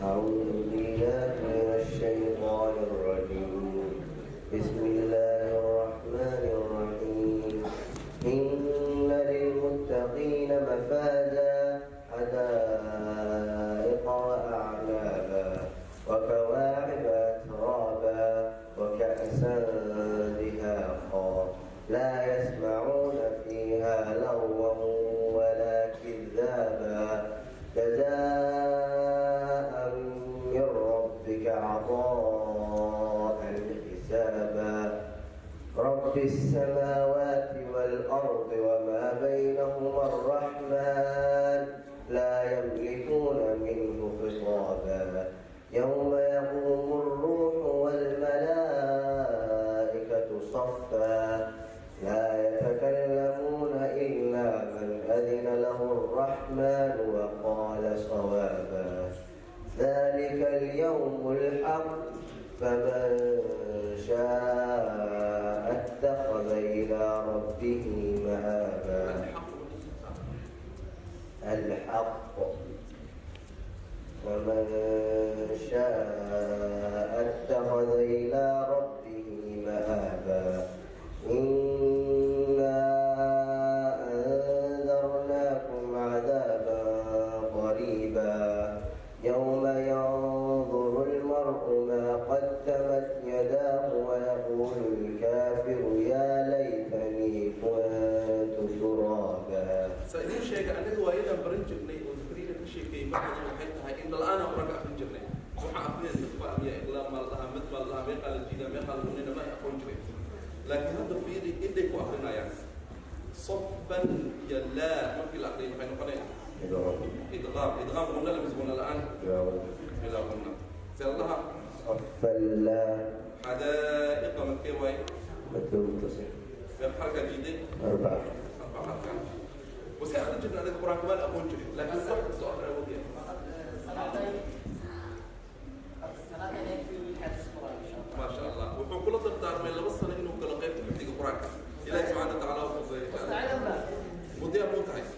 أعوذ بالله من الشيطان الرجيم. بسم الله الرحمن الرحيم. إن للمتقين مفازا حدائق وأعنابا وكواعب أترابا وكأسا دهاقا لا يسمعون فيها لغوا ولا كذابا جزاء من ربك عطاء حسابا رب السماوات والأرض وما بينهما الرحمن لا يملكون منه خطابا يوم يقوم الروح والملائكة صفا لا يتكلمون إلا من أذن له الرحمن وقال صوابا ذلك اليوم الحق فمن شاء اتخذ إلى ربه مآبا. الحق فمن شاء اتخذ إلى ربه مآبا. إنا أنذرناكم عذابا قريبا يوم ينظر المرء ما قدمت يداه ويقول الكافر يا ليتني كنت ترابا. سألين شيء أنك وإذا برنجبني وذكرين كل شيء كي مرة وحيتها إن الآن أمرك برنجبني وحافظين النقطة أبيع إقلام ما لها مثل ما لها ميقال الجيدة ميقال مننا ما يكون جري لكن هذا في إيديك وأخرنا يعني صفا يلا ما في الأخرين وحين قنين إدغام قلنا لم يزبون الآن إلا قلنا سأل الله صفا حدائق من كيوين مكتوب تصير في الحركة الجديدة 4 حركات وسأل جبنا هذا القرآن كمان أقول جري لكن صح السؤال أنا ودي ما شاء الله وحكم كل طب دار من اللي وصل إنه كل قيم تحديق القرآن إلهي سبحانه وتعالى وفضل ودي أبو تعيس